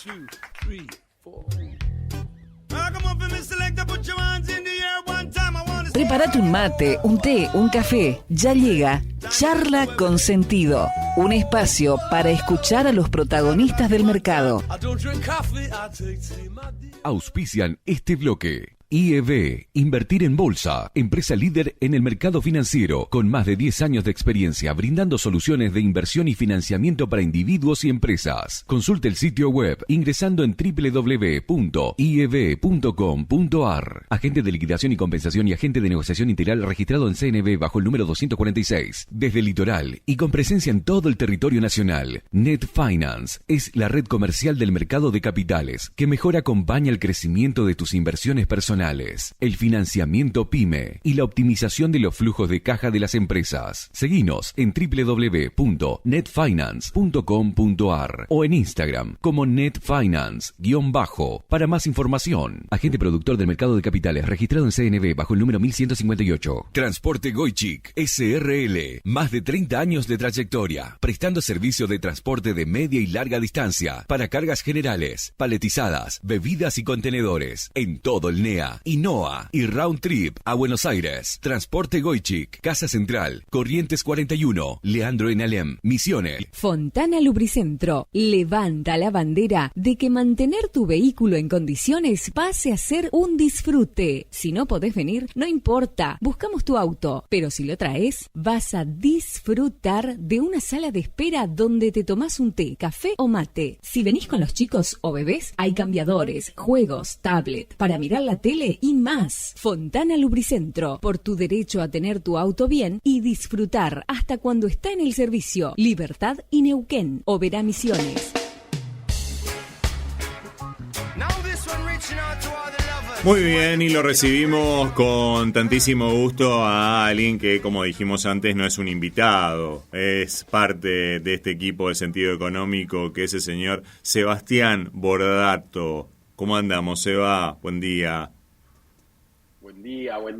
2, 3, 4. Prepárate un mate, un té, un café. Ya llega Charla con Sentido, un espacio para escuchar a los protagonistas del mercado. Auspician este bloque. IEB, Invertir en Bolsa, empresa líder en el mercado financiero, con más de 10 años de experiencia brindando soluciones de inversión y financiamiento para individuos y empresas. Consulte el sitio web ingresando en www.ieb.com.ar. Agente de liquidación y compensación y agente de negociación integral registrado en CNB bajo el número 246. Desde el litoral y con presencia en todo el territorio nacional, Net Finance es la red comercial del mercado de capitales que mejor acompaña el crecimiento de tus inversiones personales, el financiamiento PYME y la optimización de los flujos de caja de las empresas. Seguinos en www.netfinance.com.ar o en Instagram como netfinance_. Para más información, agente productor del mercado de capitales registrado en CNB bajo el número 1158. Transporte Goichik SRL, más de 30 años de trayectoria, prestando servicio de transporte de media y larga distancia para cargas generales, paletizadas, bebidas y contenedores en todo el NEA, INOA y Round Trip a Buenos Aires. Transporte Goichik, Casa Central, Corrientes 41, Leandro en Alem, Misiones. Fontana Lubricentro levanta la bandera de que mantener tu vehículo en condiciones pase a ser un disfrute. Si no podés venir, no importa, buscamos tu auto, pero si lo traes, vas a disfrutar de una sala de espera donde te tomás un té, café o mate. Si venís con los chicos o bebés, hay cambiadores, juegos, tablet, para mirar la tele y más. Fontana Lubricentro, por tu derecho a tener tu auto bien y disfrutar hasta cuando está en el servicio. Libertad y Neuquén, Oberá Misiones. Muy bien, y lo recibimos con tantísimo gusto a alguien que, como dijimos antes, no es un invitado, es parte de este equipo de Sentido Económico, que es el señor Sebastián Bordato. ¿Cómo andamos, Seba? Buen día. Buen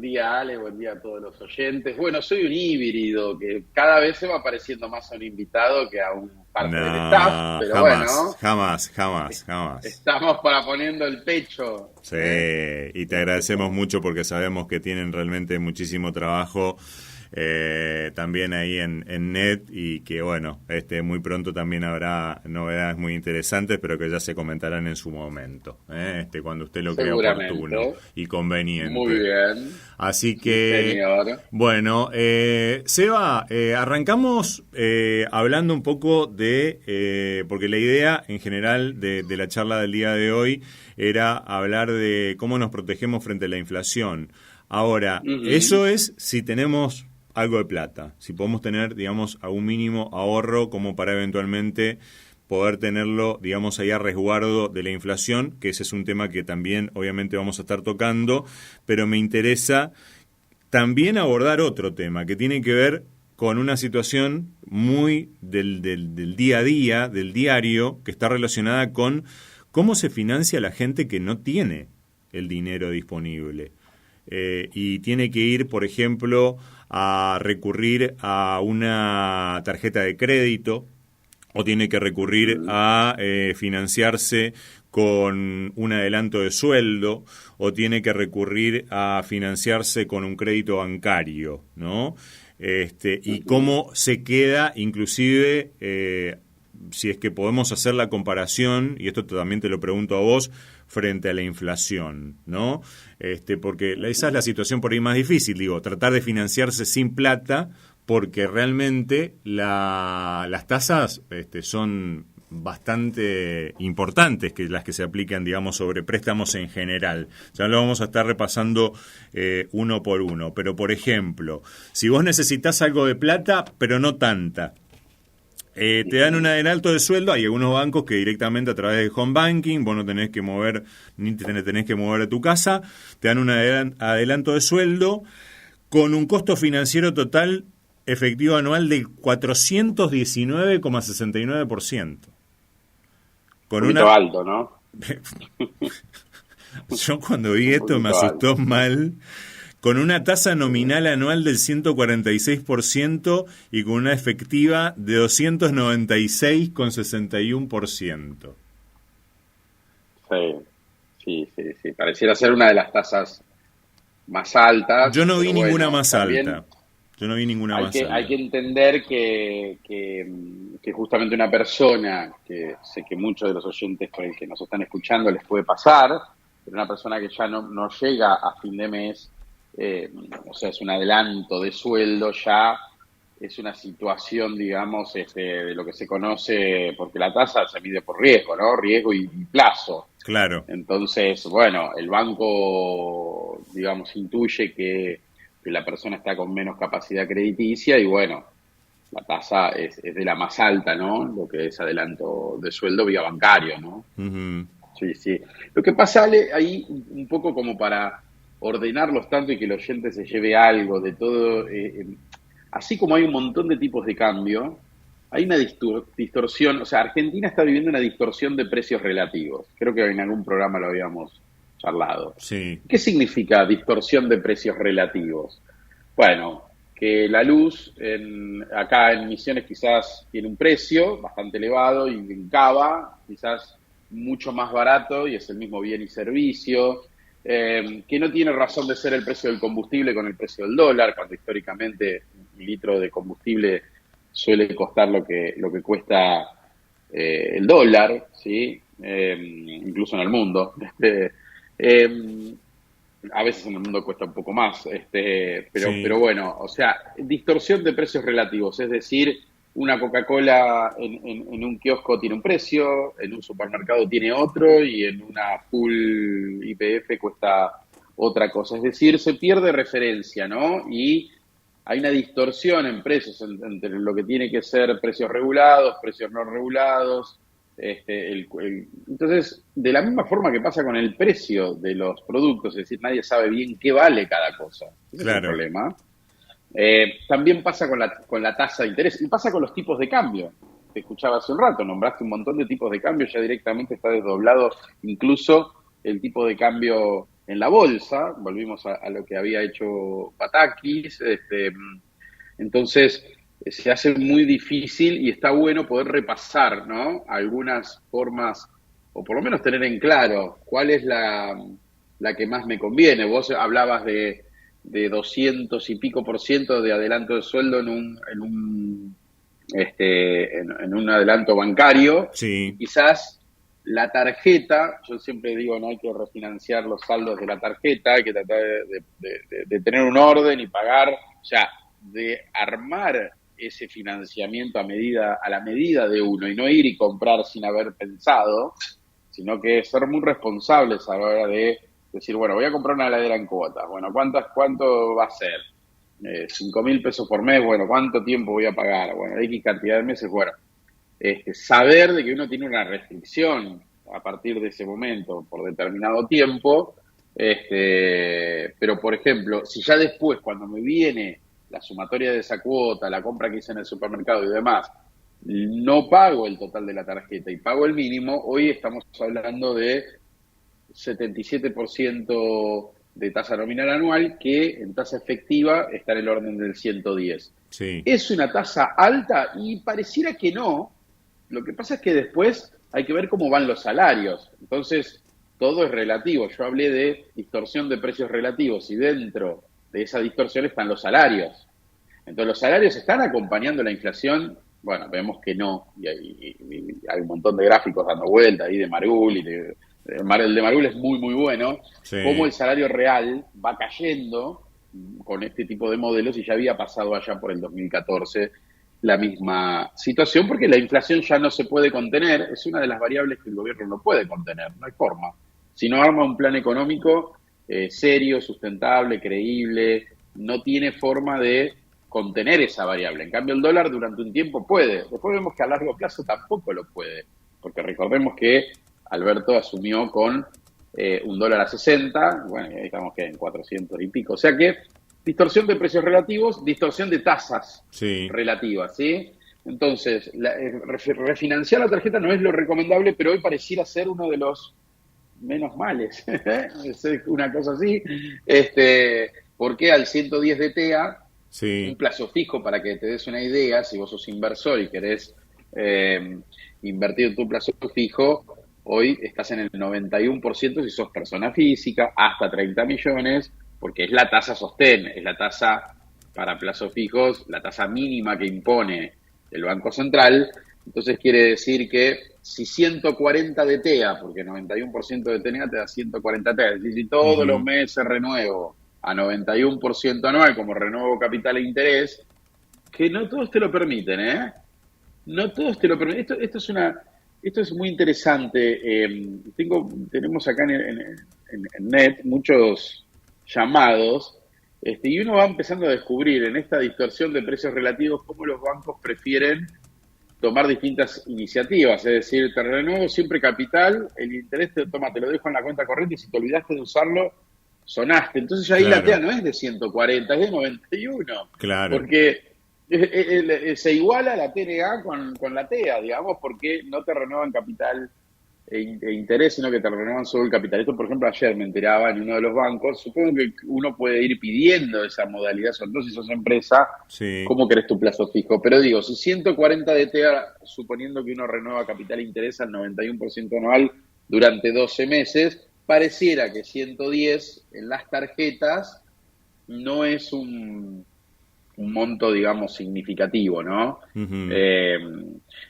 día Ale, buen día a todos los oyentes. Bueno, soy un híbrido que cada vez se va pareciendo más a un invitado que a un parte del staff, pero jamás. Estamos para poniendo el pecho. Sí, y te agradecemos mucho porque sabemos que tienen realmente muchísimo trabajo también ahí en NET, y que bueno, muy pronto también habrá novedades muy interesantes, pero que ya se comentarán en su momento, cuando usted lo crea oportuno y conveniente. Muy bien. Así que, bueno, Seba, arrancamos hablando un poco de, porque la idea en general de la charla del día de hoy era hablar de cómo nos protegemos frente a la inflación. Ahora, eso es si tenemos algo de plata, si podemos tener, digamos, algún mínimo ahorro como para eventualmente poder tenerlo, digamos, ahí a resguardo de la inflación, que ese es un tema que también obviamente vamos a estar tocando, pero me interesa también abordar otro tema que tiene que ver con una situación muy del día a día, del diario, que está relacionada con cómo se financia la gente que no tiene el dinero disponible. Y tiene que ir, por ejemplo, a recurrir a una tarjeta de crédito, o tiene que recurrir a financiarse con un adelanto de sueldo, o tiene que recurrir a financiarse con un crédito bancario, ¿no? Y cómo se queda, inclusive, si es que podemos hacer la comparación, y esto también te lo pregunto a vos, frente a la inflación, ¿no? Porque esa es la situación por ahí más difícil, digo, tratar de financiarse sin plata, porque realmente las tasas son bastante importantes, que las que se aplican, digamos, sobre préstamos en general. Ya lo vamos a estar repasando uno por uno, pero por ejemplo, si vos necesitas algo de plata, pero no tanta, te dan un adelanto de sueldo. Hay algunos bancos que directamente a través de home banking, vos no tenés que mover, ni tenés que mover de tu casa, te dan un adelanto de sueldo con un costo financiero total efectivo anual del 419,69%. Con un poquito alto, ¿no? Yo cuando vi esto me asustó mal. Con una tasa nominal anual del 146% y con una efectiva de 296,61%. Sí. Pareciera ser una de las tasas más altas. Yo no vi ninguna más alta. Hay que entender que justamente una persona, que sé que muchos de los oyentes que nos están escuchando les puede pasar, pero una persona que ya no llega a fin de mes, o sea, es un adelanto de sueldo, ya es una situación, digamos, de lo que se conoce, porque la tasa se mide por riesgo, ¿no? Riesgo y plazo. Claro. Entonces, bueno, el banco, digamos, intuye que la persona está con menos capacidad crediticia y, bueno, la tasa es de la más alta, ¿no? Lo que es adelanto de sueldo vía bancario, ¿no? Uh-huh. Sí. Lo que pasa, Ale, ahí un poco como para ordenarlos tanto y que el oyente se lleve algo de todo, así como hay un montón de tipos de cambio, hay una distorsión, o sea, Argentina está viviendo una distorsión de precios relativos. Creo que en algún programa lo habíamos charlado. Sí. ¿Qué significa distorsión de precios relativos? Bueno, que la luz acá en Misiones quizás tiene un precio bastante elevado y en Cava quizás mucho más barato y es el mismo bien y servicio, que no tiene razón de ser el precio del combustible con el precio del dólar, cuando históricamente un litro de combustible suele costar lo que cuesta el dólar, ¿sí? Incluso en el mundo. A veces en el mundo cuesta un poco más, pero bueno, o sea, distorsión de precios relativos, es decir, una Coca-Cola en un kiosco tiene un precio, en un supermercado tiene otro y en una full YPF cuesta otra cosa, es decir, se pierde referencia, ¿no? Y hay una distorsión en precios entre lo que tiene que ser precios regulados, precios no regulados. Entonces, de la misma forma que pasa con el precio de los productos, es decir, nadie sabe bien qué vale cada cosa. Ese es el problema. También pasa con la tasa de interés y pasa con los tipos de cambio. Te escuchaba hace un rato, nombraste un montón de tipos de cambio, ya directamente está desdoblado incluso el tipo de cambio en la bolsa. Volvimos a lo que había hecho Patakis. Entonces, se hace muy difícil y está bueno poder repasar, ¿no? Algunas formas, o por lo menos tener en claro cuál es la que más me conviene. Vos hablabas de 200 y pico % de adelanto de sueldo en un adelanto bancario. Sí. Quizás la tarjeta, yo siempre digo, no hay que refinanciar los saldos de la tarjeta, hay que tratar de tener un orden y pagar, o sea, de armar ese financiamiento a la medida de uno y no ir y comprar sin haber pensado, sino que ser muy responsables a la hora de decir, bueno, voy a comprar una heladera en cuotas. Bueno, ¿cuánto va a ser? 5.000 pesos por mes. Bueno, ¿cuánto tiempo voy a pagar? Bueno, X cantidad de meses. Bueno, saber de que uno tiene una restricción a partir de ese momento por determinado tiempo. Pero, por ejemplo, si ya después, cuando me viene la sumatoria de esa cuota, la compra que hice en el supermercado y demás, no pago el total de la tarjeta y pago el mínimo, hoy estamos hablando de 77% de tasa nominal anual, que en tasa efectiva está en el orden del 110. Sí. ¿Es una tasa alta? Y pareciera que no. Lo que pasa es que después hay que ver cómo van los salarios. Entonces, todo es relativo. Yo hablé de distorsión de precios relativos y dentro de esa distorsión están los salarios. Entonces, ¿los salarios están acompañando la inflación? Bueno, vemos que no. Y hay un montón de gráficos dando vueltas ahí de Marul y el de Marul es muy, muy bueno. Sí. Cómo el salario real va cayendo con este tipo de modelos y ya había pasado allá por el 2014 la misma situación, porque la inflación ya no se puede contener. Es una de las variables que el gobierno no puede contener, no hay forma. Si no arma un plan económico serio, sustentable, creíble, no tiene forma de contener esa variable. En cambio, el dólar durante un tiempo puede. Después vemos que a largo plazo tampoco lo puede, porque recordemos que Alberto asumió con un dólar a 60, bueno, ahí estamos que en 400 y pico. O sea que distorsión de precios relativos, distorsión de tasas relativas, ¿sí? Entonces, refinanciar la tarjeta no es lo recomendable, pero hoy pareciera ser uno de los menos males. Es una cosa así. Porque al 110 de TEA, un plazo fijo, para que te des una idea, si vos sos inversor y querés invertir tu plazo fijo, hoy estás en el 91% si sos persona física, hasta 30 millones, porque es la tasa sostén, es la tasa para plazos fijos, la tasa mínima que impone el Banco Central. Entonces quiere decir que si 140 de TEA, porque 91% de TEA te da 140 TEA, es decir, si todos los meses renuevo a 91% anual como renuevo capital e interés, que no todos te lo permiten, ¿eh? No todos te lo permiten. Esto es muy interesante. Tenemos acá en NET muchos llamados, y uno va empezando a descubrir en esta distorsión de precios relativos cómo los bancos prefieren tomar distintas iniciativas. Es decir, te renuevo siempre capital, el interés te lo dejo en la cuenta corriente y si te olvidaste de usarlo, sonaste. Entonces ahí la TEA no es de 140, es de 91. Claro. Porque se iguala la TNA con la TEA, digamos, porque no te renuevan capital e interés, sino que te renuevan solo el capital. Esto, por ejemplo, ayer me enteraba en uno de los bancos. Supongo que uno puede ir pidiendo esa modalidad, sobre todo si sos empresa, ¿cómo querés tu plazo fijo? Pero digo, si 140 de TEA, suponiendo que uno renueva capital e interés al 91% anual durante 12 meses, pareciera que 110 en las tarjetas no es un monto, digamos, significativo, ¿no?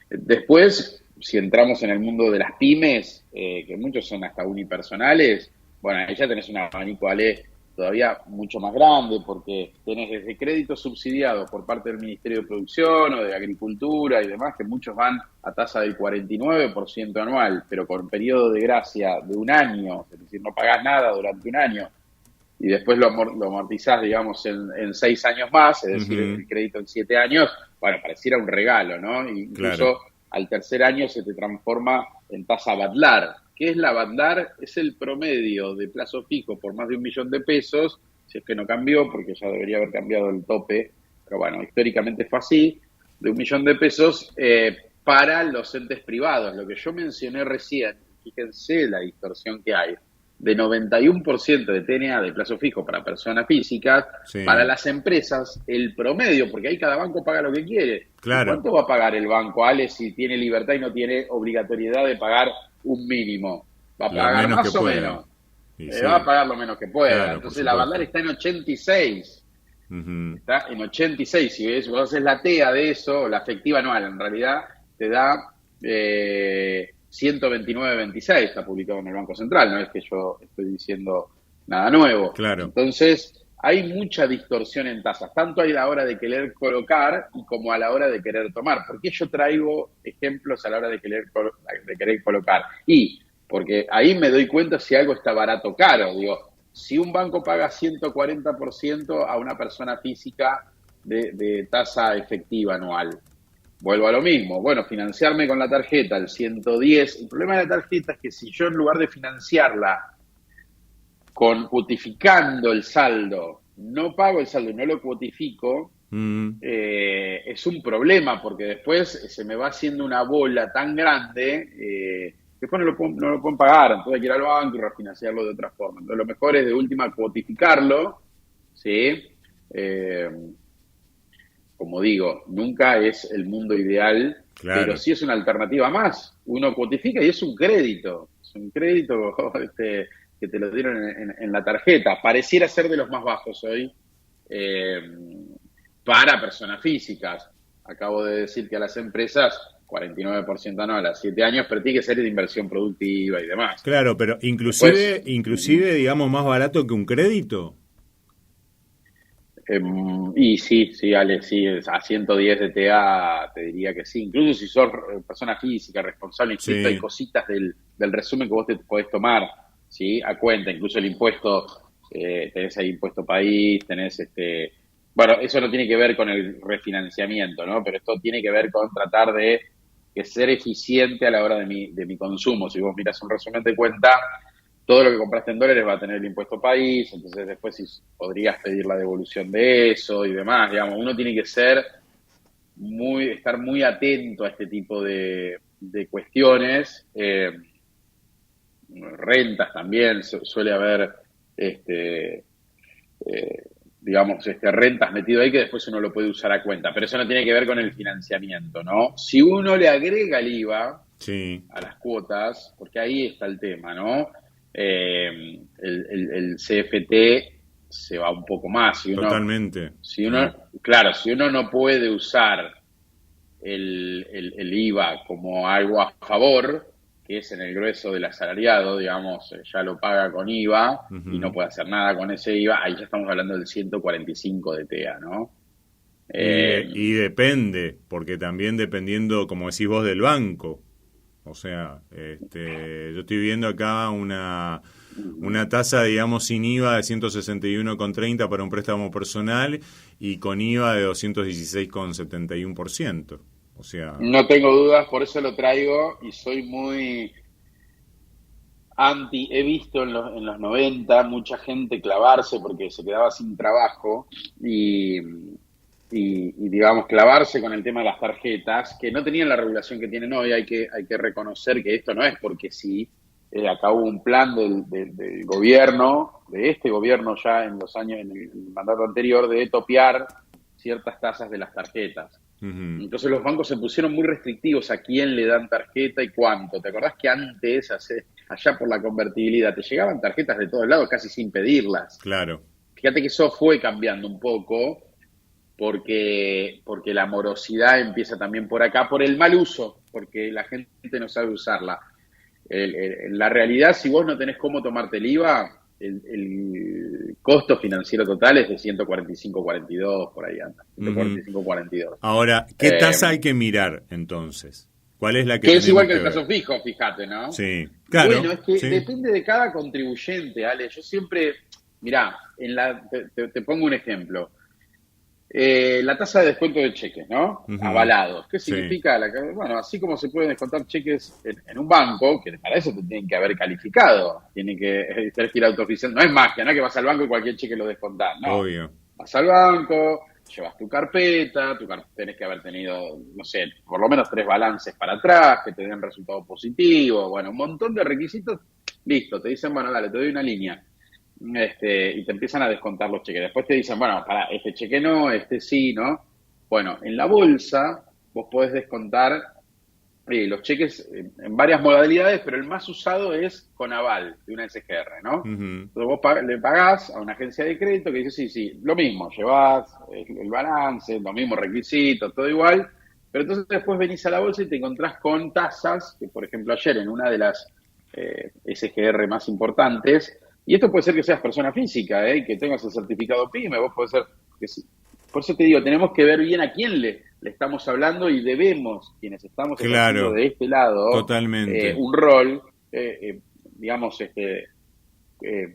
Después, si entramos en el mundo de las pymes, que muchos son hasta unipersonales, bueno, ahí ya tenés un abanico, Ale, todavía mucho más grande, porque tenés desde créditos subsidiados por parte del Ministerio de Producción o de Agricultura y demás, que muchos van a tasa del 49% anual, pero con periodo de gracia de un año, es decir, no pagás nada durante un año, y después lo amortizás, digamos, en 6 años más, es decir, el crédito en 7 años, bueno, pareciera un regalo, ¿no? Incluso al tercer año se te transforma en tasa Badlar. ¿Qué es la Badlar? Es el promedio de plazo fijo por más de $1.000.000, si es que no cambió, porque ya debería haber cambiado el tope, pero bueno, históricamente fue así, de $1.000.000 para los entes privados. Lo que yo mencioné recién, fíjense la distorsión que hay, de 91% de TNA de plazo fijo para personas físicas, para las empresas el promedio, porque ahí cada banco paga lo que quiere. Claro. ¿Cuánto va a pagar el banco, Ale, si tiene libertad y no tiene obligatoriedad de pagar un mínimo? Va a pagar más o menos. Va a pagar lo menos que pueda. Claro, entonces la Badlar está en 86. Está en 86. Si vos haces la TEA de eso, la efectiva anual, en realidad te da 129.26, está publicado en el Banco Central, no es que yo estoy diciendo nada nuevo. Claro. Entonces, hay mucha distorsión en tasas, tanto a la hora de querer colocar y como a la hora de querer tomar. ¿Por qué yo traigo ejemplos a la hora de querer colocar? Y porque ahí me doy cuenta si algo está barato o caro. Digo, si un banco paga 140% a una persona física de tasa efectiva anual, vuelvo a lo mismo. Bueno, financiarme con la tarjeta, el 110. El problema de la tarjeta es que si yo en lugar de financiarla cuotificando el saldo, no pago el saldo y no lo cuotifico, es un problema, porque después se me va haciendo una bola tan grande, después no lo pueden pagar, entonces hay que ir al banco y refinanciarlo de otra forma. Entonces lo mejor es de última cuotificarlo, ¿sí? Como digo, nunca es el mundo ideal, pero sí es una alternativa más. Uno cuotifica y es un crédito. Es un crédito que te lo dieron en la tarjeta. Pareciera ser de los más bajos hoy para personas físicas. Acabo de decir que a las empresas 49% anual a 7 años, pero tiene que ser de inversión productiva y demás. Claro, pero inclusive digamos, más barato que un crédito. Y sí, Ale, sí, a 110 de TEA te diría que sí. Incluso si sos persona física, responsable, incluso hay cositas del resumen que vos te podés tomar, ¿sí? A cuenta, incluso el impuesto, tenés ahí impuesto país, tenés bueno, eso no tiene que ver con el refinanciamiento, ¿no? Pero esto tiene que ver con tratar de ser eficiente a la hora de mi consumo. Si vos mirás un resumen de cuenta, todo lo que compraste en dólares va a tener el impuesto país, entonces después sí podrías pedir la devolución de eso y demás. Digamos, uno tiene que estar muy atento a este tipo de cuestiones. Rentas también, suele haber rentas metido ahí que después uno lo puede usar a cuenta, pero eso no tiene que ver con el financiamiento, ¿no? Si uno le agrega el IVA a las cuotas, porque ahí está el tema, ¿no? El CFT se va un poco más. Totalmente. Si uno no puede usar el IVA como algo a favor, que es en el grueso del asalariado, digamos, ya lo paga con IVA y no puede hacer nada con ese IVA, ahí ya estamos hablando del 145 de TEA, ¿no? Y depende, porque también dependiendo, como decís vos, del banco. O sea, yo estoy viendo acá una tasa, digamos, sin IVA de 161,30 para un préstamo personal y con IVA de 216,71%. O sea, no tengo dudas, por eso lo traigo y soy muy anti. He visto en los 90 mucha gente clavarse porque se quedaba sin trabajo y digamos, clavarse con el tema de las tarjetas, que no tenían la regulación que tienen hoy. Hay que reconocer que esto no es porque sí. Acá hubo un plan del gobierno, de este gobierno ya en el mandato anterior, de topear ciertas tasas de las tarjetas. Entonces los bancos se pusieron muy restrictivos a quién le dan tarjeta y cuánto. ¿Te acordás que antes, allá por la convertibilidad, te llegaban tarjetas de todos lados casi sin pedirlas? Claro. Fíjate que eso fue cambiando un poco porque la morosidad empieza también por acá, por el mal uso, porque la gente no sabe usarla. La realidad, si vos no tenés cómo tomarte el IVA, el costo financiero total es de 145,42, por ahí anda, 145,42. Ahora, ¿qué tasa hay que mirar entonces? ¿Cuál es la que es igual que el plazo fijo, fíjate, ¿no? Sí, claro. Bueno, es que depende de cada contribuyente, Ale. Yo siempre, mirá, te pongo un ejemplo. La tasa de descuento de cheques, ¿no? Avalados. ¿Qué significa? Bueno, así como se pueden descontar cheques en un banco, que para eso te tienen que haber calificado, tienen que ir autooficial. No es magia, no es que vas al banco y cualquier cheque lo descontás, ¿no? Obvio. Vas al banco, llevas tu carpeta, tenés que haber tenido, no sé, por lo menos 3 balances para atrás, que te den resultado positivo, bueno, un montón de requisitos. Listo, te dicen, bueno, dale, te doy una línea. Y te empiezan a descontar los cheques. Después te dicen, bueno, para este cheque no, este sí, ¿no? Bueno, en la bolsa vos podés descontar los cheques en varias modalidades, pero el más usado es con aval de una SGR, ¿no? Entonces vos le pagás a una agencia de crédito que dice, sí, lo mismo, llevás el balance, los mismos requisitos, todo igual, pero entonces después venís a la bolsa y te encontrás con tasas, que por ejemplo ayer en una de las SGR más importantes. Y esto puede ser que seas persona física, y que tengas el certificado PYME, vos podés ser que sí. Por eso te digo, tenemos que ver bien a quién le estamos hablando y debemos, quienes estamos haciendo de este lado, totalmente. Un rol, digamos,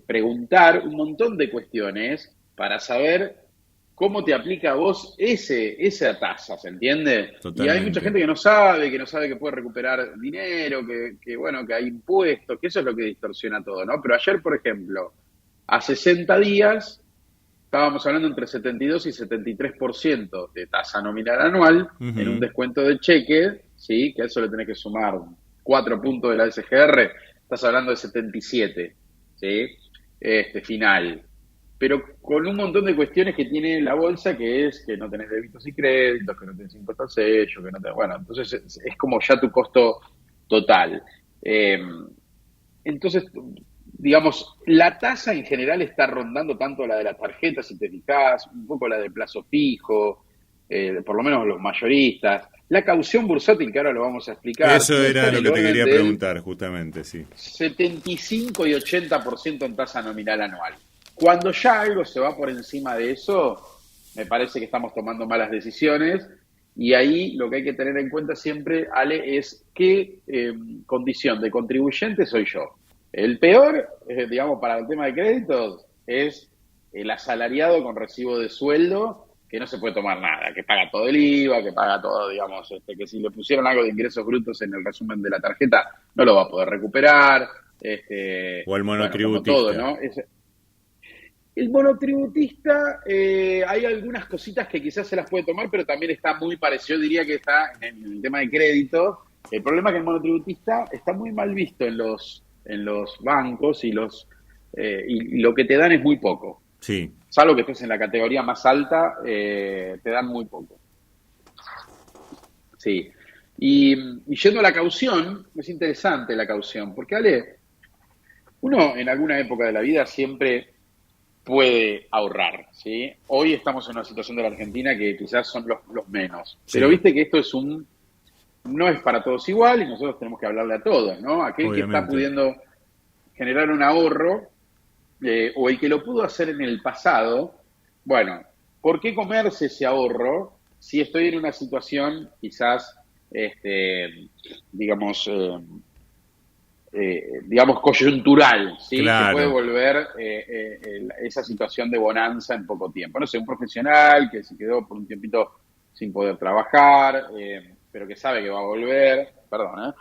preguntar un montón de cuestiones para saber cómo te aplica a vos esa tasa, ¿se entiende? Totalmente. Y hay mucha gente que no sabe que puede recuperar dinero, que bueno, que hay impuestos, que eso es lo que distorsiona todo, ¿no? Pero ayer, por ejemplo, a 60 días estábamos hablando entre 72 y 73% de tasa nominal anual en un descuento de cheque, ¿sí? Que a eso le tenés que sumar 4 puntos de la SGR, estás hablando de 77, ¿sí? Final. Pero con un montón de cuestiones que tiene la bolsa, que es que no tenés débitos y créditos, que no tenés impuesto al sello, que no tenés... Bueno, entonces es como ya tu costo total. Entonces, digamos, la tasa en general está rondando tanto la de las tarjetas, si te fijás, un poco la de plazo fijo, por lo menos los mayoristas. La caución bursátil, que ahora lo vamos a explicar. Eso era lo que te quería preguntar, justamente, sí. 75 y 80% en tasa nominal anual. Cuando ya algo se va por encima de eso, me parece que estamos tomando malas decisiones y ahí lo que hay que tener en cuenta siempre, Ale, es qué condición de contribuyente soy yo. El peor, digamos, para el tema de créditos, es el asalariado con recibo de sueldo que no se puede tomar nada, que paga todo el IVA, que paga todo, digamos, que si le pusieron algo de ingresos brutos en el resumen de la tarjeta, no lo va a poder recuperar. O el monotributista. Bueno, como todo, ¿no? El monotributista, hay algunas cositas que quizás se las puede tomar, pero también está muy parecido, diría que está en el tema de crédito. El problema es que el monotributista está muy mal visto en los bancos y lo que te dan es muy poco. Sí. Salvo que estés en la categoría más alta, te dan muy poco. Sí. Y yendo a la caución, es interesante la caución, porque Ale, uno en alguna época de la vida siempre puede ahorrar, ¿sí? Hoy estamos en una situación de la Argentina que quizás son los menos, Sí. pero viste que esto no es para todos igual y nosotros tenemos que hablarle a todos, ¿no? Aquel que está Obviamente. pudiendo generar un ahorro o el que lo pudo hacer en el pasado, bueno, ¿por qué comerse ese ahorro si estoy en una situación quizás, digamos, coyuntural, ¿sí? Claro. Que puede volver esa situación de bonanza en poco tiempo? No sé, un profesional que se quedó por un tiempito sin poder trabajar, pero que sabe que va a volver. Perdón,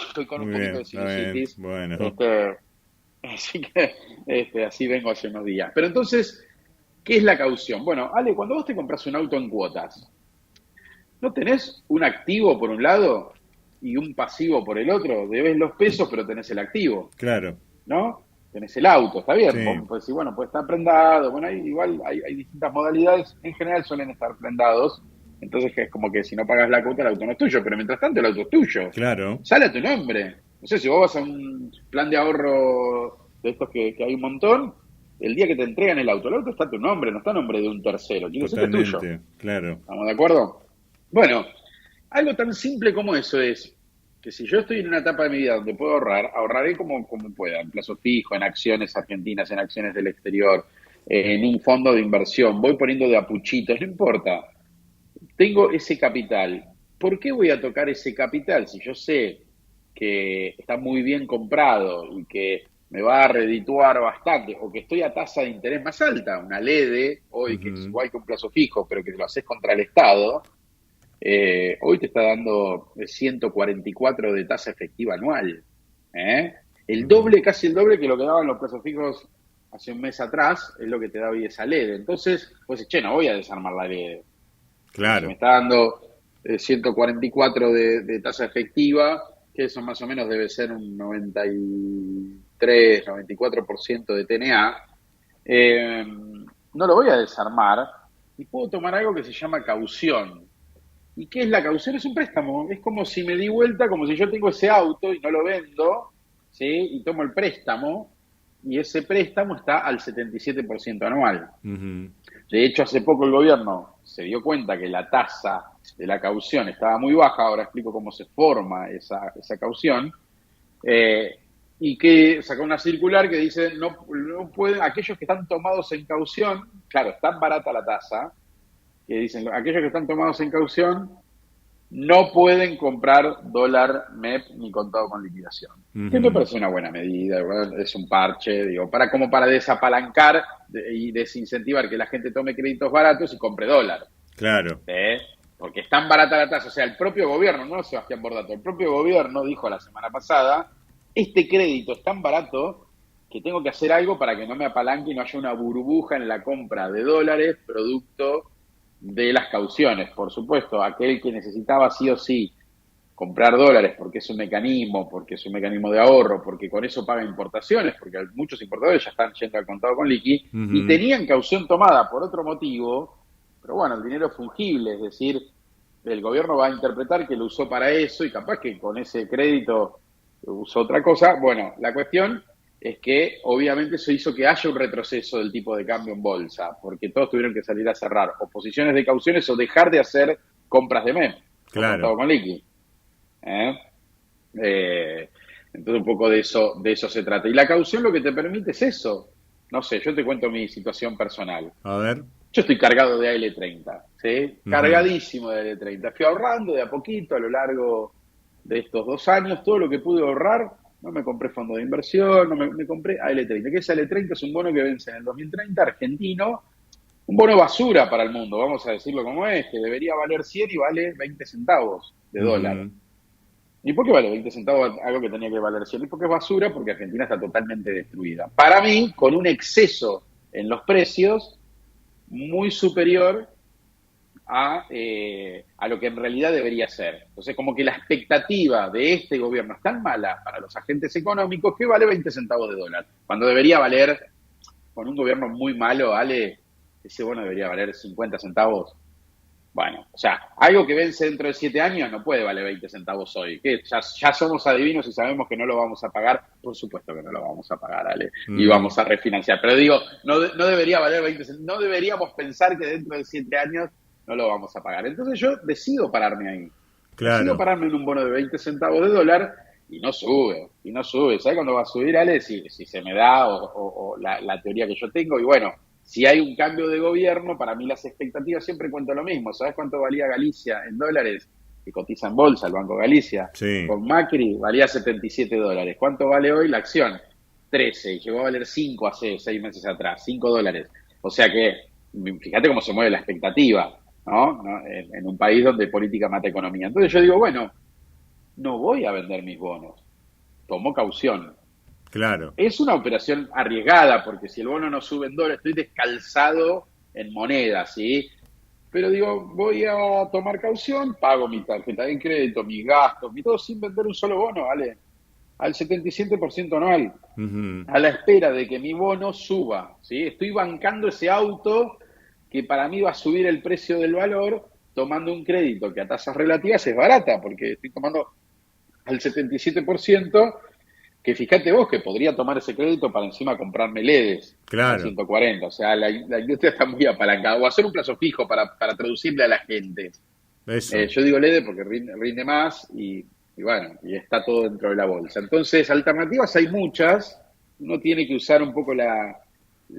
estoy con un Muy poquito bien, de sinusitis. está bien. Bueno. Así que así vengo hace unos días. Pero entonces, ¿qué es la caución? Bueno, Ale, cuando vos te compras un auto en cuotas, ¿no tenés un activo por un lado y un pasivo por el otro? Debes los pesos, pero tenés el activo, Claro. ¿no? Tenés el auto, está bien. Sí. Vos podés decir, bueno, puede estar prendado. Bueno, igual hay distintas modalidades. En general suelen estar prendados. Entonces es como que si no pagas la cuota, el auto no es tuyo. Pero mientras tanto, el auto es tuyo. Claro. Sale a tu nombre. No sé, si vos vas a un plan de ahorro de estos que hay un montón, el día que te entregan el auto está a tu nombre, no está a nombre de un tercero. Quiere decir que es tuyo. Totalmente. Claro. ¿Estamos de acuerdo? Bueno, algo tan simple como eso es que si yo estoy en una etapa de mi vida donde puedo ahorrar, ahorraré como pueda, en plazo fijo, en acciones argentinas, en acciones del exterior, en un fondo de inversión, voy poniendo de a puchitos, no importa. Tengo ese capital. ¿Por qué voy a tocar ese capital si yo sé que está muy bien comprado y que me va a redituar bastante, o que estoy a tasa de interés más alta, una LEDE, hoy que es igual que un plazo fijo, pero que lo haces contra el Estado, hoy te está dando 144 de tasa efectiva anual. El doble, casi el doble que lo que daban los plazos fijos hace un mes atrás, es lo que te da hoy esa LEDE. Entonces, pues, no voy a desarmar la LEDE. Claro. Me está dando 144 de tasa efectiva, que eso más o menos debe ser un 93, 94% de TNA. No lo voy a desarmar y puedo tomar algo que se llama caución. ¿Y qué es la caución? Es un préstamo. Es como si me di vuelta, como si yo tengo ese auto y no lo vendo, ¿sí? Y tomo el préstamo, y ese préstamo está al 77% anual. Uh-huh. De hecho, hace poco el gobierno se dio cuenta que la tasa de la caución estaba muy baja. Ahora explico cómo se forma esa caución. Y que sacó una circular que dice no pueden, aquellos que están tomados en caución, claro, es tan barata la tasa, que dicen aquellos que están tomados en caución no pueden comprar dólar MEP ni contado con liquidación. Uh-huh. Que me parece una buena medida, ¿verdad? Es un parche, digo, para desapalancar y desincentivar que la gente tome créditos baratos y compre dólar. Claro. Porque es tan barata la tasa. O sea, el propio gobierno, no Sebastián Bordato, el propio gobierno dijo la semana pasada, este crédito es tan barato que tengo que hacer algo para que no me apalanque y no haya una burbuja en la compra de dólares producto de las cauciones. Por supuesto, aquel que necesitaba sí o sí comprar dólares porque es un mecanismo de ahorro, porque con eso paga importaciones, porque muchos importadores ya están yendo al contado con liqui, uh-huh, y tenían caución tomada por otro motivo, pero bueno, el dinero es fungible, es decir, el gobierno va a interpretar que lo usó para eso y capaz que con ese crédito usó otra cosa. Bueno, la cuestión es que obviamente eso hizo que haya un retroceso del tipo de cambio en bolsa, porque todos tuvieron que salir a cerrar o posiciones de cauciones o dejar de hacer compras de MEP. Claro. Con liqui. Entonces un poco de eso se trata. Y la caución lo que te permite es eso. No sé, yo te cuento mi situación personal. A ver. Yo estoy cargado de AL30, ¿sí? Uh-huh. Cargadísimo de AL30. Fui ahorrando de a poquito a lo largo de estos 2 años, todo lo que pude ahorrar. No me compré fondo de inversión, me compré AL30. ¿Qué es AL30? Es un bono que vence en el 2030, argentino. Un bono basura para el mundo, vamos a decirlo como es, que debería valer 100 y vale 20 centavos de dólar. ¿Y por qué vale 20 centavos algo que tenía que valer 100? ¿Y por qué es basura? Porque Argentina está totalmente destruida. Para mí, con un exceso en los precios muy superior a lo que en realidad debería ser. Entonces, como que la expectativa de este gobierno es tan mala para los agentes económicos que vale 20 centavos de dólar. Cuando debería valer, con un gobierno muy malo, Ale, ese bono debería valer 50 centavos. Bueno, o sea, algo que vence dentro de 7 años no puede valer 20 centavos hoy. ¿Qué? Ya somos adivinos y sabemos que no lo vamos a pagar. Por supuesto que no lo vamos a pagar, Ale. Y vamos a refinanciar. Pero digo, no debería valer 20 centavos. No deberíamos pensar que dentro de 7 años no lo vamos a pagar. Entonces yo decido pararme ahí. Claro. Decido pararme en un bono de 20 centavos de dólar y no sube. ¿Sabes cuándo va a subir, Ale? Si se me da o la teoría que yo tengo. Y bueno, si hay un cambio de gobierno, para mí las expectativas siempre cuento lo mismo. ¿Sabes cuánto valía Galicia en dólares? Que cotiza en bolsa el Banco Galicia. Sí. Con Macri valía $77. ¿Cuánto vale hoy la acción? 13. Y llegó a valer 5 hace 6 meses atrás. $5. O sea que, fíjate cómo se mueve la expectativa, ¿no? En un país donde política mata economía. Entonces yo digo, bueno, no voy a vender mis bonos. Tomo caución. Claro. Es una operación arriesgada, porque si el bono no sube en dólares, estoy descalzado en monedas, ¿sí? Pero digo, voy a tomar caución, pago mi tarjeta de crédito, mis gastos, mi todo sin vender un solo bono, ¿vale? Al 77% anual, a la espera de que mi bono suba, ¿sí? Estoy bancando ese auto que para mí va a subir el precio del valor tomando un crédito que a tasas relativas es barata, porque estoy tomando al 77%, que fíjate vos que podría tomar ese crédito para encima comprarme LEDs claro. a 140. O sea, la industria está muy apalancada. O hacer un plazo fijo para traducirle a la gente. Yo digo LED porque rinde más y bueno, y está todo dentro de la bolsa. Entonces, alternativas hay muchas. Uno tiene que usar un poco la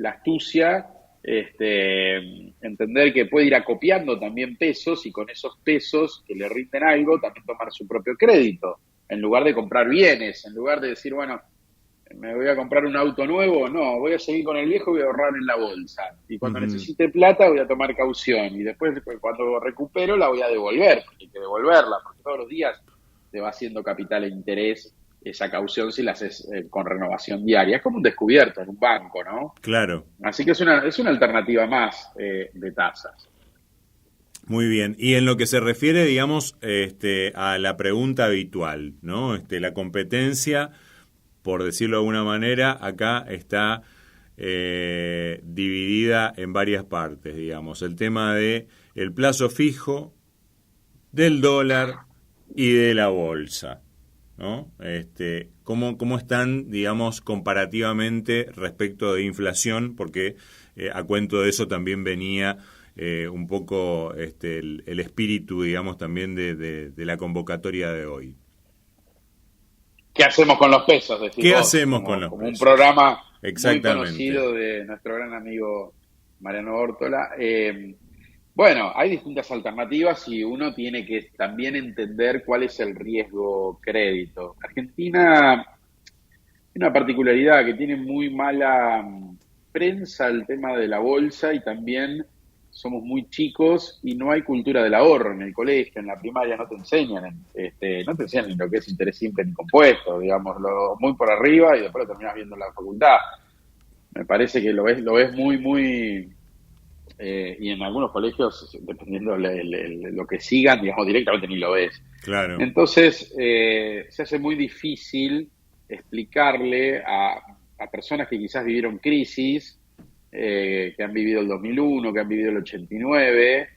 astucia, entender que puede ir acopiando también pesos y con esos pesos que le rinden algo, también tomar su propio crédito. En lugar de comprar bienes, en lugar de decir, bueno, me voy a comprar un auto nuevo, no, voy a seguir con el viejo y voy a ahorrar en la bolsa. Y cuando necesite plata voy a tomar caución. Y después, cuando recupero, la voy a devolver, porque hay que devolverla, porque todos los días te va haciendo capital e interés esa caución si la haces con renovación diaria. Es como un descubierto en un banco, ¿no? Claro. Así que es una alternativa más de tasas. Muy bien. Y en lo que se refiere, digamos, a la pregunta habitual, ¿no? La competencia, por decirlo de alguna manera, acá está dividida en varias partes, digamos. El tema de el plazo fijo, del dólar y de la bolsa, ¿no? ¿Cómo están, digamos, comparativamente respecto de inflación? Porque a cuento de eso también venía un poco el espíritu, digamos, también de la convocatoria de hoy. ¿Qué hacemos con los pesos? ¿Qué hacemos con los pesos? Como un programa muy Exactamente. conocido de nuestro gran amigo Mariano Órtola. Bueno, hay distintas alternativas y uno tiene que también entender cuál es el riesgo crédito. Argentina tiene una particularidad que tiene muy mala prensa el tema de la bolsa y también somos muy chicos y no hay cultura del ahorro en el colegio, en la primaria no te enseñan, no te enseñan lo que es interés simple ni compuesto, digámoslo, muy por arriba y después lo terminas viendo en la facultad. Me parece que lo ves muy y en algunos colegios, dependiendo lo que sigan, digamos, directamente ni lo ves. Claro. Entonces, se hace muy difícil explicarle a personas que quizás vivieron crisis, que han vivido el 2001, que han vivido el 89,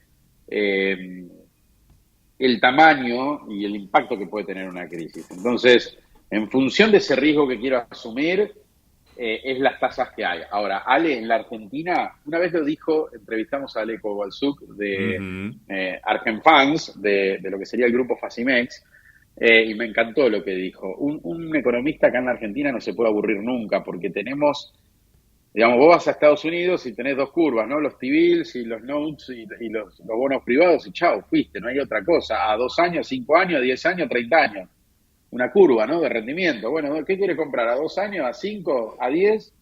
el tamaño y el impacto que puede tener una crisis. Entonces, en función de ese riesgo que quiero asumir, es las tasas que hay. Ahora, Ale, en la Argentina, una vez lo dijo, entrevistamos a Ale Kowalczuk de Argenfans, de lo que sería el grupo Facimex, y me encantó lo que dijo. Un economista acá en la Argentina no se puede aburrir nunca, porque tenemos, digamos, vos vas a Estados Unidos y tenés dos curvas, ¿no? Los T-bills y los notes y los bonos privados y chao, fuiste, no hay otra cosa. A 2 años, 5 años, a 10 años, 30 años. Una curva, ¿no? De rendimiento. Bueno, ¿qué quiere comprar? ¿A 2 años? ¿A 5? ¿A 10?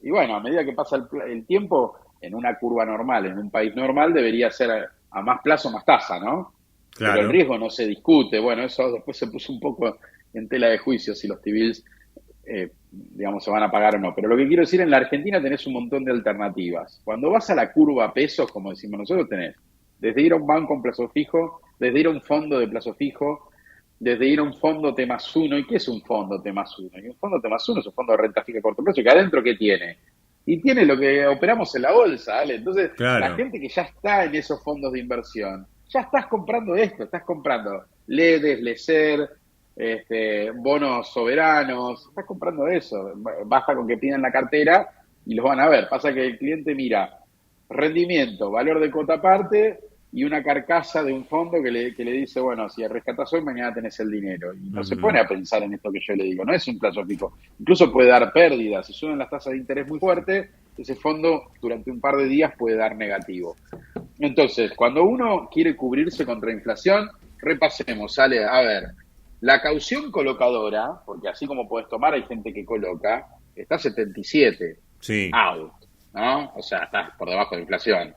Y bueno, a medida que pasa el tiempo, en una curva normal, en un país normal, debería ser a más plazo, más tasa, ¿no? Claro. Pero el riesgo no se discute. Bueno, eso después se puso un poco en tela de juicio si los T-bills, digamos, se van a pagar o no. Pero lo que quiero decir, en la Argentina tenés un montón de alternativas. Cuando vas a la curva pesos, como decimos nosotros, tenés desde ir a un banco en plazo fijo, desde ir a un fondo de plazo fijo, desde ir a un fondo T+1. ¿Y qué es un fondo T+1? Y un fondo T+1 es un fondo de renta fija a corto plazo, que adentro, ¿qué tiene? Y tiene lo que operamos en la bolsa, ¿vale? Entonces, claro, la gente que ya está en esos fondos de inversión ya estás comprando esto, estás comprando LEDs, LESER, bonos soberanos, estás comprando eso. Basta con que pidan la cartera y los van a ver. Pasa que el cliente mira rendimiento, valor de cuota aparte y una carcasa de un fondo que le dice, bueno, si rescatas hoy, mañana tenés el dinero. Y no se pone a pensar en esto que yo le digo, no es un plazo fijo. Incluso puede dar pérdidas. Si suben las tasas de interés muy fuerte, ese fondo durante un par de días puede dar negativo. Entonces, cuando uno quiere cubrirse contra inflación, repasemos, sale, a ver, la caución colocadora, porque así como puedes tomar, hay gente que coloca, está 77, sí, out, ¿no? O sea, estás por debajo de inflación.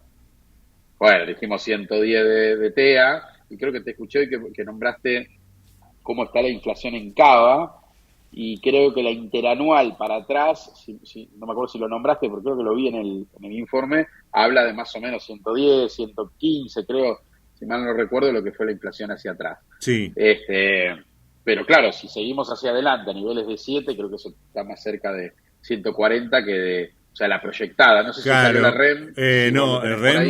Bueno, dijimos 110 de TEA, y creo que te escuché hoy que nombraste cómo está la inflación en Cava, y creo que la interanual para atrás, no me acuerdo si lo nombraste, pero creo que lo vi en el informe, habla de más o menos 110, 115, creo, si mal no recuerdo, lo que fue la inflación hacia atrás. Sí. Pero claro, si seguimos hacia adelante a niveles de 7, creo que eso está más cerca de 140 que de, o sea, la proyectada. No sé si salió la REM. No, el REM,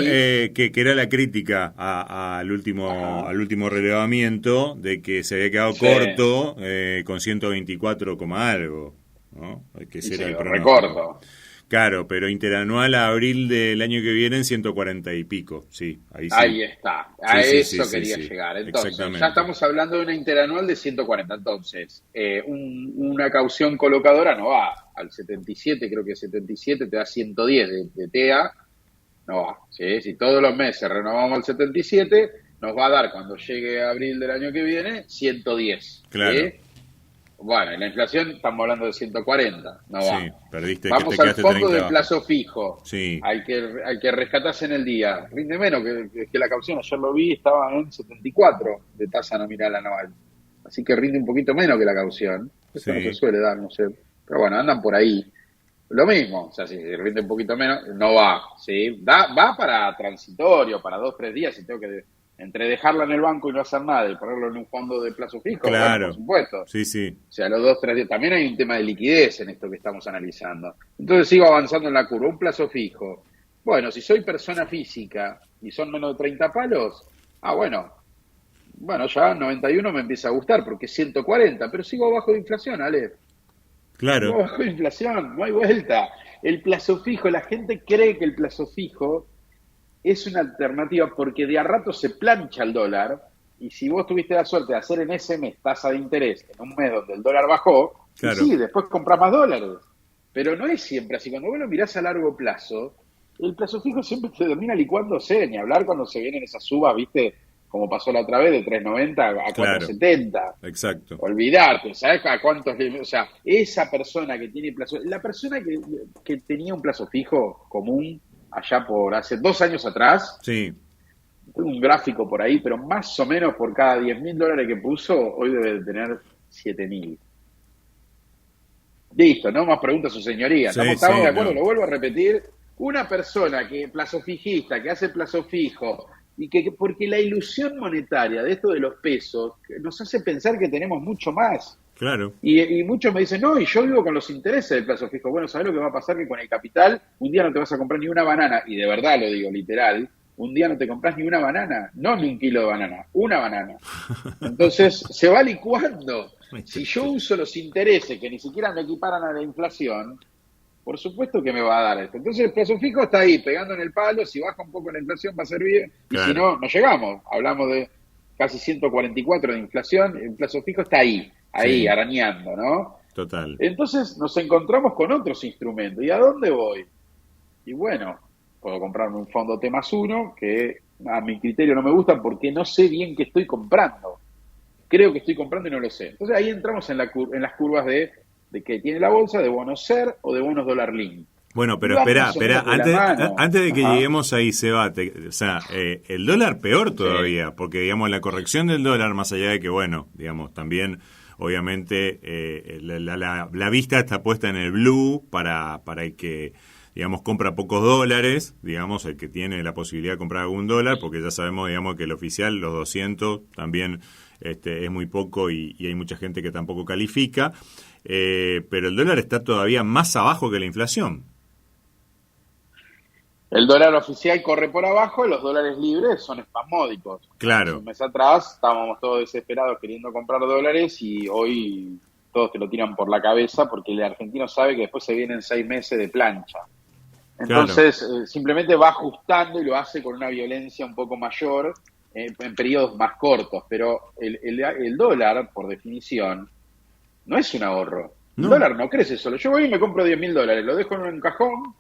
que era la crítica al último relevamiento de que se había quedado corto con 124, algo, ¿no? Que ese era el pronóstico. Recorto. Claro, pero interanual a abril del año que viene en 140 y pico, sí. Ahí está, a eso quería llegar. Entonces, ya estamos hablando de una interanual de 140. Entonces, una caución colocadora no va al 77, creo que 77 te da 110 de TEA, no va. ¿Sí? Si todos los meses renovamos el 77, nos va a dar cuando llegue abril del año que viene 110. Claro. ¿Sí? Bueno, en la inflación estamos hablando de 140, no va. Sí, perdiste. Vamos que te al fondo de abajo. plazo fijo. Sí. Al que rescatás en el día. Rinde menos que la caución. Ayer lo vi, estaba en 74 de tasa nominal anual. Así que rinde un poquito menos que la caución. Eso no se suele dar, no sé. Pero bueno, andan por ahí. Lo mismo, o sea, si rinde un poquito menos, no va. ¿Sí? Va para transitorio, para 2-3 días, si tengo que... Entre dejarla en el banco y no hacer nada y ponerlo en un fondo de plazo fijo, claro, bueno, por supuesto. Sí. O sea, los 2-3 días. También hay un tema de liquidez en esto que estamos analizando. Entonces sigo avanzando en la curva. Un plazo fijo. Bueno, si soy persona física y son menos de 30 palos, bueno, ya 91 me empieza a gustar porque es 140, pero sigo abajo de inflación, Ale. Claro. Sigo abajo de inflación, no hay vuelta. El plazo fijo, la gente cree que el plazo fijo es una alternativa porque de a rato se plancha el dólar y si vos tuviste la suerte de hacer en ese mes tasa de interés en un mes donde el dólar bajó, claro, sí, después comprás más dólares. Pero no es siempre así. Cuando vos lo mirás a largo plazo, el plazo fijo siempre te termina licuándose, ni hablar cuando se vienen esas subas, ¿viste? Como pasó la otra vez de 3.90 a 4.70. Claro, exacto. Olvidarte, ¿sabes a cuántos? O sea, esa persona que tiene plazo... La persona que tenía un plazo fijo común allá por hace 2 años atrás, sí, tengo un gráfico por ahí, pero más o menos por cada $10.000 que puso, hoy debe de tener 7.000. Listo, no más preguntas, su señoría. Sí, ¿Estamos de acuerdo? No. Lo vuelvo a repetir. Una persona que plazo fijista, que hace plazo fijo, y que porque la ilusión monetaria de esto de los pesos nos hace pensar que tenemos mucho más. Claro. Y muchos me dicen, no, y yo vivo con los intereses del plazo fijo. Bueno, ¿sabés lo que va a pasar? Que con el capital un día no te vas a comprar ni una banana, y de verdad lo digo literal, un día no te compras ni una banana, no ni un kilo de banana, una banana. Entonces se va licuando. Si yo uso los intereses que ni siquiera me equiparan a la inflación, por supuesto que me va a dar esto. Entonces el plazo fijo está ahí, pegando en el palo, si baja un poco la inflación va a ser bien, claro, y si no, no llegamos. Hablamos de casi 144 de inflación, el plazo fijo está ahí, sí, arañando, ¿no? Total. Entonces nos encontramos con otros instrumentos. ¿Y a dónde voy? Y bueno, puedo comprarme un fondo T+1 que a mi criterio no me gusta porque no sé bien qué estoy comprando. Creo que estoy comprando y no lo sé. Entonces ahí entramos en las curvas de que tiene la bolsa, de bonos SER o de bonos dólar link. Bueno, pero espera, antes de que lleguemos ahí, Seba, o sea, el dólar peor todavía, porque, digamos, la corrección del dólar, más allá de que, bueno, digamos, también, obviamente, la vista está puesta en el blue para el que, digamos, compra pocos dólares, digamos, el que tiene la posibilidad de comprar algún dólar, porque ya sabemos, digamos, que el oficial, los 200, también es muy poco y hay mucha gente que tampoco califica, pero el dólar está todavía más abajo que la inflación. El dólar oficial corre por abajo, los dólares libres son espasmódicos. Claro. Hace un mes atrás estábamos todos desesperados queriendo comprar dólares y hoy todos te lo tiran por la cabeza porque el argentino sabe que después se vienen 6 meses de plancha. Entonces, simplemente va ajustando y lo hace con una violencia un poco mayor en periodos más cortos. Pero el dólar, por definición, no es un ahorro. El dólar no crece solo. Yo voy y me compro $10.000, lo dejo en un cajón.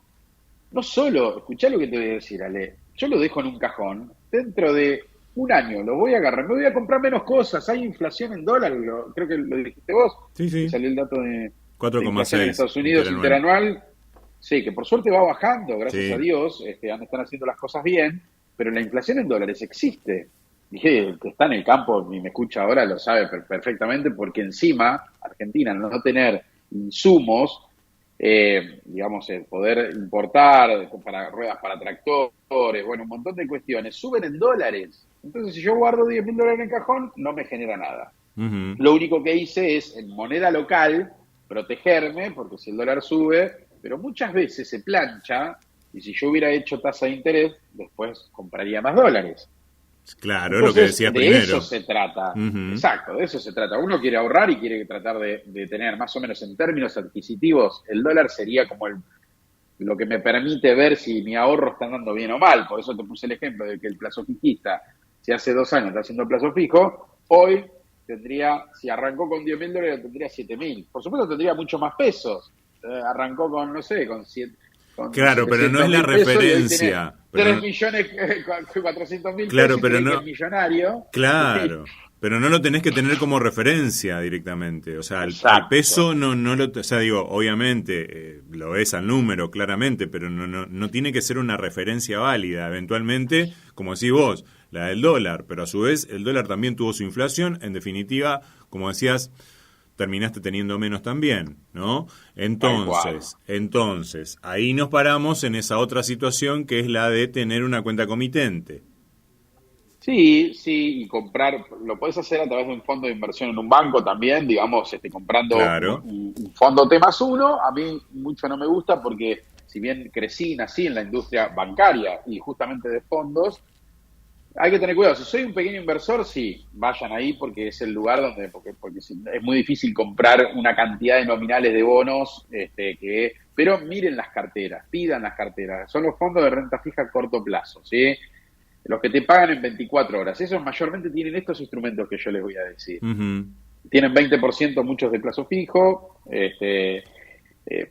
No solo, escuchá lo que te voy a decir, Ale. Yo lo dejo en un cajón. Dentro de un año lo voy a agarrar. Me voy a comprar menos cosas. Hay inflación en dólar. Creo que lo dijiste vos. Sí. Salió el dato de 4,6 en Estados Unidos interanual. Sí, que por suerte va bajando, gracias a Dios. Están haciendo las cosas bien. Pero la inflación en dólares existe. Dije, el que está en el campo y me escucha ahora lo sabe perfectamente, porque encima Argentina, al no tener insumos, digamos, el poder importar para ruedas para tractores, bueno, un montón de cuestiones, suben en dólares. Entonces, si yo guardo $10.000 en el cajón, no me genera nada. Uh-huh. Lo único que hice es, en moneda local, protegerme, porque si el dólar sube, pero muchas veces se plancha, y si yo hubiera hecho tasa de interés, después compraría más dólares. Claro, entonces, lo que decía primero. De eso se trata. Uh-huh. Exacto, de eso se trata. Uno quiere ahorrar y quiere tratar de tener más o menos en términos adquisitivos. El dólar sería como lo que me permite ver si mi ahorro está andando bien o mal. Por eso te puse el ejemplo de que el plazo fijista, si hace 2 años está haciendo plazo fijo, hoy tendría, si arrancó con $10.000, tendría 7.000. Por supuesto tendría mucho más pesos. Arrancó con, no sé, con 7. Claro, pero no es la referencia. 3.400.000 claro, pesos, pero no, millonario. Claro, pero no lo tenés que tener como referencia directamente. O sea, el peso no lo... O sea, digo, obviamente lo es al número, claramente, pero no tiene que ser una referencia válida. Eventualmente, como decís vos, la del dólar, pero a su vez el dólar también tuvo su inflación. En definitiva, como decías, terminaste teniendo menos también, ¿no? Entonces, ahí nos paramos en esa otra situación que es la de tener una cuenta comitente. Sí, y comprar, lo podés hacer a través de un fondo de inversión en un banco también, digamos, comprando un fondo T+1. A mí mucho no me gusta porque si bien nací en la industria bancaria y justamente de fondos, hay que tener cuidado. Si soy un pequeño inversor, sí, vayan ahí porque es el lugar donde, porque es muy difícil comprar una cantidad de nominales de bonos, pero miren las carteras, pidan las carteras. Son los fondos de renta fija a corto plazo, ¿sí? Los que te pagan en 24 horas. Esos mayormente tienen estos instrumentos que yo les voy a decir. Uh-huh. Tienen 20% muchos de plazo fijo,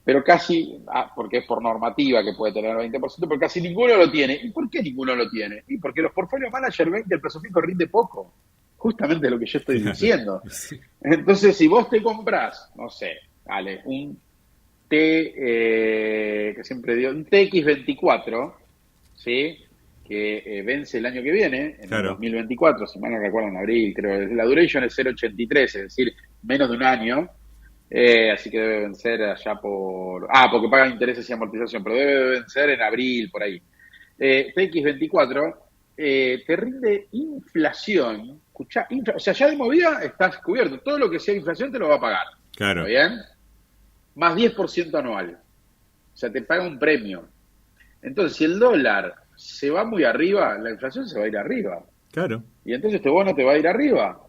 pero casi, porque es por normativa que puede tener el 20%, pero casi ninguno lo tiene. ¿Y por qué ninguno lo tiene? Y porque los portfolio managers ven que el plazo fijo rinde poco. Justamente lo que yo estoy diciendo. Sí. Entonces, si vos te comprás, no sé, vale, un que siempre digo, un TX24, ¿sí? Que vence el año que viene, en el 2024, si mal no recuerdo, en abril, creo. La duration es 0.83, es decir, menos de un año. Así que debe vencer allá porque pagan intereses y amortización, pero debe vencer en abril, por ahí. TX24 te rinde inflación. Escuchá, o sea, ya de movida estás cubierto. Todo lo que sea inflación te lo va a pagar. Claro. ¿Está bien? Más 10% anual. O sea, te paga un premio. Entonces, si el dólar se va muy arriba, la inflación se va a ir arriba. Claro. Y entonces este bono te va a ir arriba.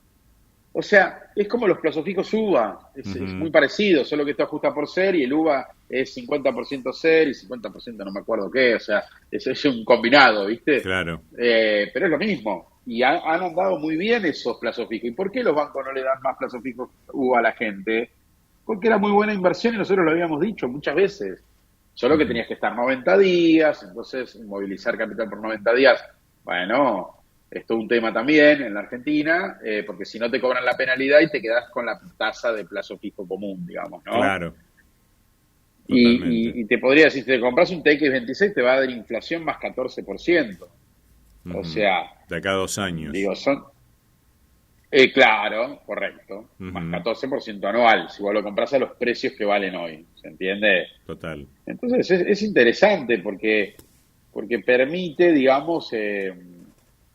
O sea, es como los plazos fijos UVA. Es muy parecido, solo que esto ajusta por ser y el UVA es 50% ser y 50% no me acuerdo qué. O sea, es un combinado, ¿viste? Claro. Pero es lo mismo. Y han andado muy bien esos plazos fijos. ¿Y por qué los bancos no le dan más plazos fijos UVA a la gente? Porque era muy buena inversión y nosotros lo habíamos dicho muchas veces. Solo que tenías que estar 90 días, entonces inmovilizar capital por 90 días. Bueno, es todo un tema también en la Argentina, porque si no te cobran la penalidad y te quedas con la tasa de plazo fijo común, digamos, ¿no? Claro. Y te podría decir, si te compras un TX26 te va a dar inflación más 14%. O sea... De acá a 2 años. Digo, son... claro, correcto. Más 14% anual, si vos lo compras a los precios que valen hoy. ¿Se entiende? Total. Entonces es interesante porque permite, digamos,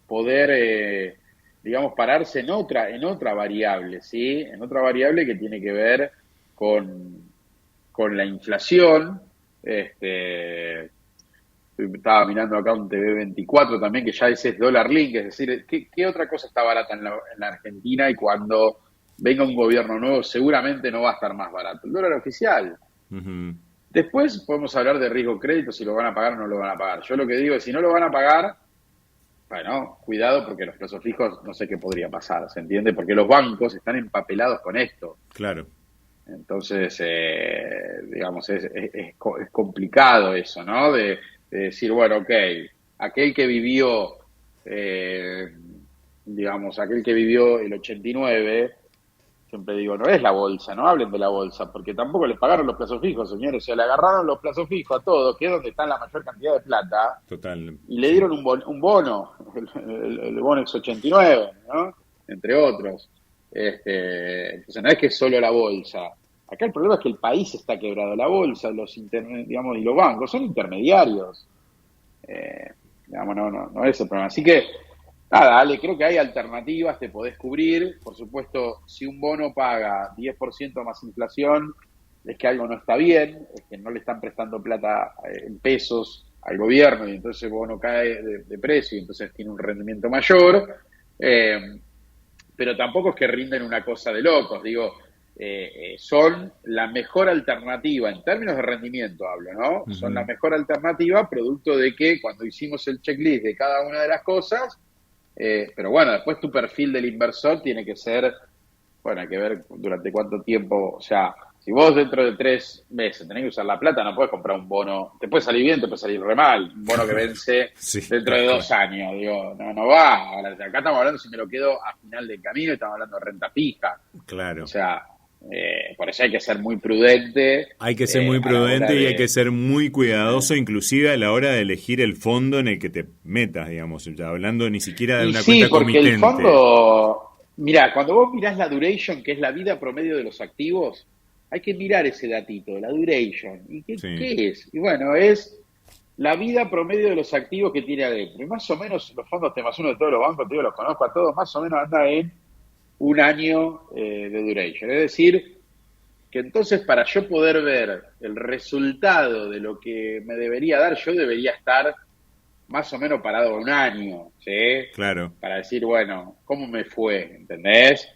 poder, digamos, pararse en otra variable, ¿sí? En otra variable que tiene que ver con la inflación, estaba mirando acá un TV24 también, que ya ese es dólar link, es decir, ¿qué otra cosa está barata en la Argentina? Y cuando venga un gobierno nuevo seguramente no va a estar más barato. El dólar oficial. Uh-huh. Después podemos hablar de riesgo crédito, si lo van a pagar o no lo van a pagar. Yo lo que digo es, si no lo van a pagar, bueno, cuidado, porque los plazos fijos no sé qué podría pasar, ¿se entiende? Porque los bancos están empapelados con esto. Claro. Entonces, digamos, es complicado eso, ¿no? De decir, bueno, ok, aquel que vivió, digamos, aquel que vivió el 89, siempre digo, no es la bolsa, no hablen de la bolsa, porque tampoco les pagaron los plazos fijos, señores. O sea, le agarraron los plazos fijos a todos, que es donde está la mayor cantidad de plata. Total. Y le dieron un bono, el bono X89, ¿no? Entre otros. Entonces, no es que es solo la bolsa. Acá el problema es que el país está quebrado. La bolsa, digamos, y los bancos son intermediarios. Digamos, no es el problema. Así que, nada, Ale, creo que hay alternativas, te podés cubrir. Por supuesto, si un bono paga 10% más inflación, es que algo no está bien, es que no le están prestando plata en pesos al gobierno y entonces el bono cae de precio y entonces tiene un rendimiento mayor. Pero tampoco es que rinden una cosa de locos, digo, son la mejor alternativa, en términos de rendimiento hablo, ¿no? Uh-huh. Son la mejor alternativa, producto de que cuando hicimos el checklist de cada una de las cosas, pero bueno, después tu perfil del inversor tiene que ser, bueno, hay que ver durante cuánto tiempo, o sea, si vos dentro de 3 meses tenés que usar la plata, no puedes comprar un bono, te puede salir bien, te puede salir re mal, un bono que vence sí, dentro de 2 años, digo, no va. Ahora, acá estamos hablando, si me lo quedo a final del camino, estamos hablando de renta fija. Claro. O sea, por eso hay que ser muy prudente. Hay que ser muy prudente y hay que ser muy cuidadoso, inclusive a la hora de elegir el fondo en el que te metas, digamos, ya hablando ni siquiera de una cuenta comitente. Sí, porque el fondo, mirá, cuando vos mirás la duration, que es la vida promedio de los activos, hay que mirar ese datito, la duration. ¿Y qué es? Y bueno, es la vida promedio de los activos que tiene adentro. Y más o menos los fondos T+1 de todos los bancos, te digo, los conozco a todos, más o menos anda en 1 año de duration. Es decir, que entonces para yo poder ver el resultado de lo que me debería dar, yo debería estar más o menos parado 1 año, ¿sí? Claro. Para decir, bueno, ¿cómo me fue? ¿Entendés?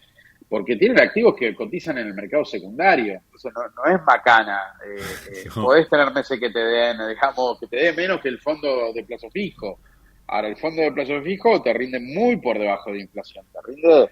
Porque tienen activos que cotizan en el mercado secundario, entonces no es macana. Podés tener meses que te den, digamos, que te dé menos que el fondo de plazo fijo. Ahora, el fondo de plazo fijo te rinde muy por debajo de inflación, te rinde,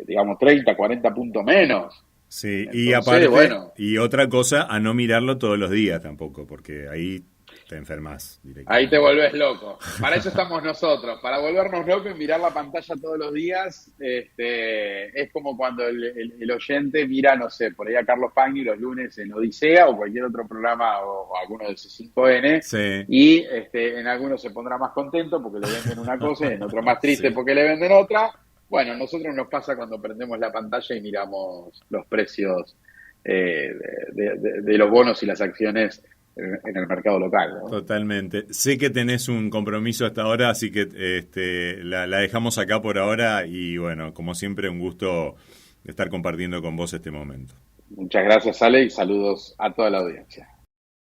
digamos, 30, 40 puntos menos. Sí, entonces, y aparte, bueno, y otra cosa, a no mirarlo todos los días tampoco, porque ahí te enfermas directamente. Ahí te volvés loco. Para eso estamos nosotros, para volvernos locos y mirar la pantalla todos los días. Es como cuando el oyente mira, no sé, por ahí a Carlos Pagni los lunes en Odisea o cualquier otro programa o alguno de C5N. Sí. Y en algunos se pondrá más contento porque le venden una cosa y en otro más triste sí, porque le venden otra. Bueno, a nosotros nos pasa cuando prendemos la pantalla y miramos los precios de los bonos y las acciones en el mercado local, ¿no? Totalmente. Sé que tenés un compromiso hasta ahora, así que la dejamos acá por ahora y bueno, como siempre, un gusto estar compartiendo con vos este momento. Muchas gracias, Ale, y saludos a toda la audiencia.